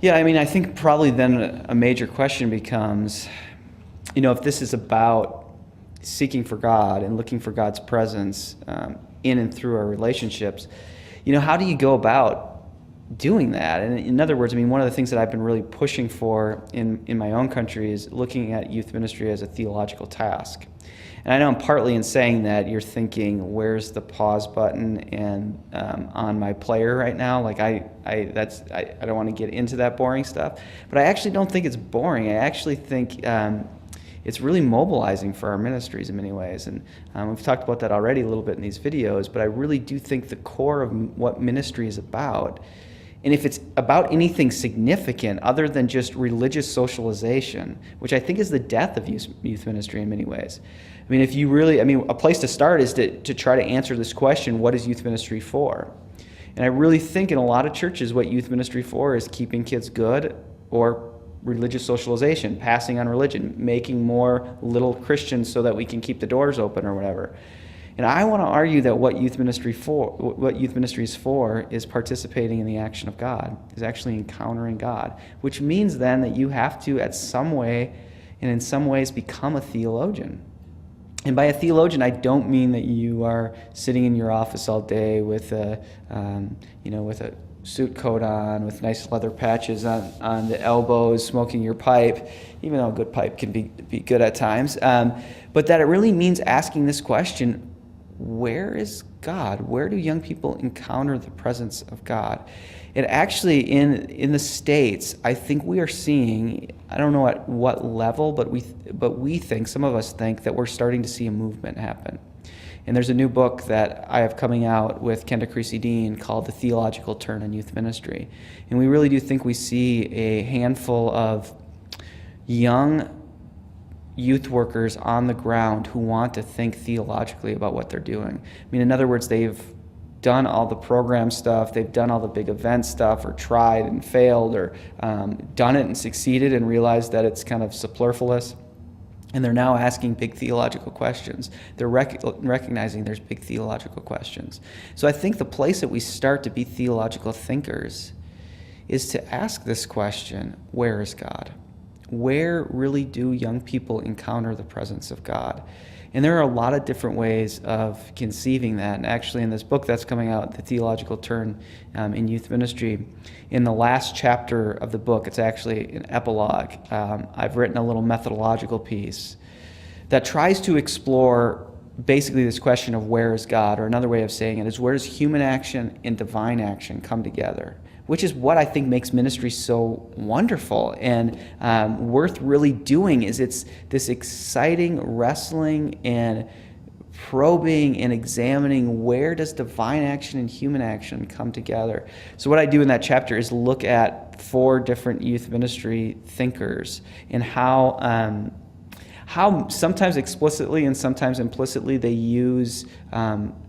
Yeah, I mean, I think probably then a major question becomes, if this is about seeking for God and looking for God's presence in and through our relationships, how do you go about doing that? And in other words, I mean, one of the things that I've been really pushing for in my own country is looking at youth ministry as a theological task. And I know I'm partly in saying that you're thinking, where's the pause button and on my player right now? Like I don't want to get into that boring stuff, but I actually don't think it's boring. I actually think it's really mobilizing for our ministries in many ways. And we've talked about that already a little bit in these videos, but I really do think the core of what ministry is about, and if it's about anything significant other than just religious socialization, which I think is the death of youth ministry in many ways. I mean, if you really, a place to start is to try to answer this question, what is youth ministry for? And I really think in a lot of churches what youth ministry for is keeping kids good, or religious socialization, passing on religion, making more little Christians so that we can keep the doors open or whatever. And I want to argue that what youth ministry is for is participating in the action of God, is actually encountering God, which means then that you have to, at some way, and in some ways, become a theologian. And by a theologian, I don't mean that you are sitting in your office all day with a suit coat on, with nice leather patches on the elbows, smoking your pipe, even though a good pipe can be good at times. But that it really means asking this question, where is God? Where do young people encounter the presence of God? And actually, in the States, I think we are seeing, I don't know at what level, but we think, some of us think, that we're starting to see a movement happen. And there's a new book that I have coming out with Kenda Creasy Dean called The Theological Turn in Youth Ministry. And we really do think we see a handful of young youth workers on the ground who want to think theologically about what they're doing. I mean, in other words, they've done all the program stuff, they've done all the big event stuff, or tried and failed, or done it and succeeded and realized that it's kind of superfluous. And they're now asking big theological questions. They're recognizing there's big theological questions. So I think the place that we start to be theological thinkers is to ask this question, where is God? Where really do young people encounter the presence of God? And there are a lot of different ways of conceiving that. And actually in this book that's coming out, The Theological Turn in Youth Ministry, in the last chapter of the book, it's actually an epilogue. I've written a little methodological piece that tries to explore basically this question of where is God, or another way of saying it is, where does human action and divine action come together? Which is what I think makes ministry so wonderful and worth really doing. Is it's this exciting wrestling and probing and examining, where does divine action and human action come together? So what I do in that chapter is look at 4 different youth ministry thinkers and how sometimes explicitly and sometimes implicitly they use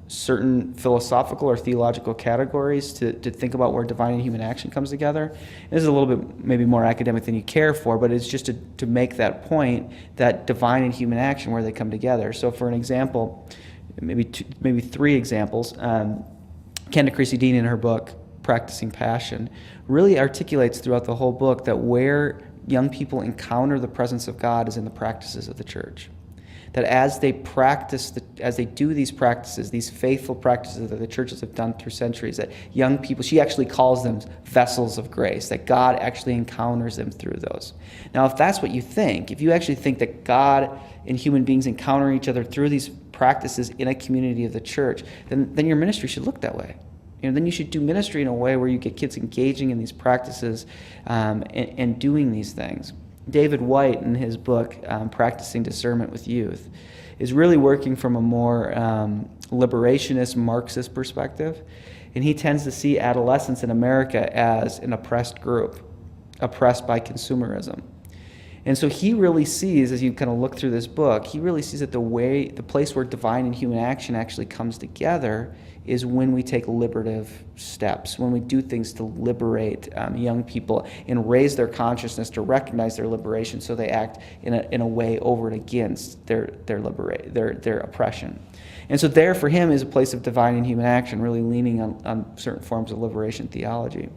certain philosophical or theological categories to think about where divine and human action comes together. And this is a little bit maybe more academic than you care for, but it's just to make that point that divine and human action, where they come together. So for an example, maybe 3 examples, Kenda Creasy Dean in her book, Practicing Passion, really articulates throughout the whole book that where young people encounter the presence of God is in the practices of the church. That as they do these practices, these faithful practices that the churches have done through centuries, that young people, she actually calls them vessels of grace, that God actually encounters them through those. Now, if that's what you think, if you actually think that God and human beings encounter each other through these practices in a community of the church, then your ministry should look that way. Then you should do ministry in a way where you get kids engaging in these practices and doing these things. David White, in his book, Practicing Discernment with Youth, is really working from a more liberationist, Marxist perspective. And he tends to see adolescents in America as an oppressed group, oppressed by consumerism. And so he really sees, as you kind of look through this book, he really sees that the place where divine and human action actually comes together is when we take liberative steps, when we do things to liberate young people and raise their consciousness to recognize their liberation, so they act in a way over and against their oppression. And so there for him is a place of divine and human action, really leaning on certain forms of liberation theology.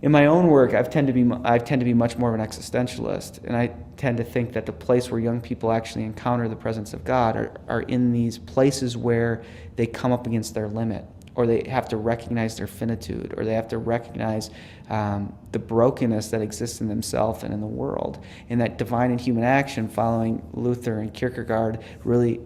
In my own work, I tend to be much more of an existentialist, and I tend to think that the place where young people actually encounter the presence of God are in these places where they come up against their limit, or they have to recognize their finitude, or they have to recognize the brokenness that exists in themselves and in the world. And that divine and human action, following Luther and Kierkegaard, really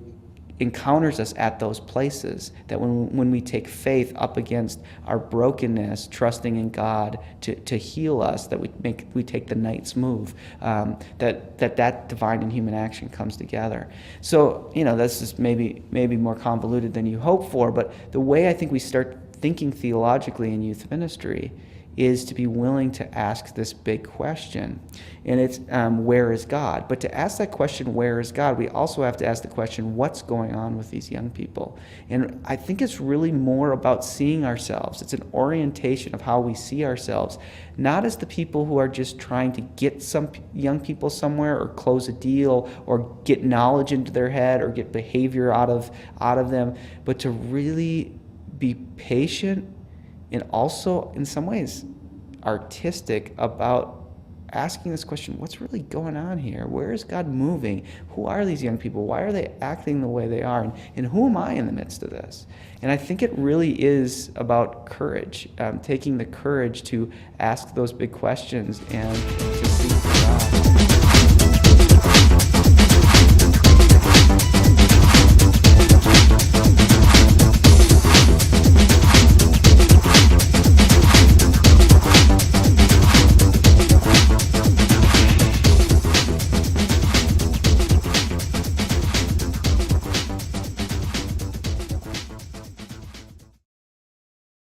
encounters us at those places, that when we take faith up against our brokenness, trusting in God to heal us, that we take the knight's move, that divine and human action comes together. So, this is maybe more convoluted than you hope for, but the way I think we start thinking theologically in youth ministry is to be willing to ask this big question. And it's, where is God? But to ask that question, where is God, we also have to ask the question, what's going on with these young people? And I think it's really more about seeing ourselves. It's an orientation of how we see ourselves, not as the people who are just trying to get some young people somewhere, or close a deal, or get knowledge into their head, or get behavior out of them, but to really be patient and also, in some ways, artistic about asking this question, what's really going on here? Where is God moving? Who are these young people? Why are they acting the way they are? And who am I in the midst of this? And I think it really is about courage, taking the courage to ask those big questions and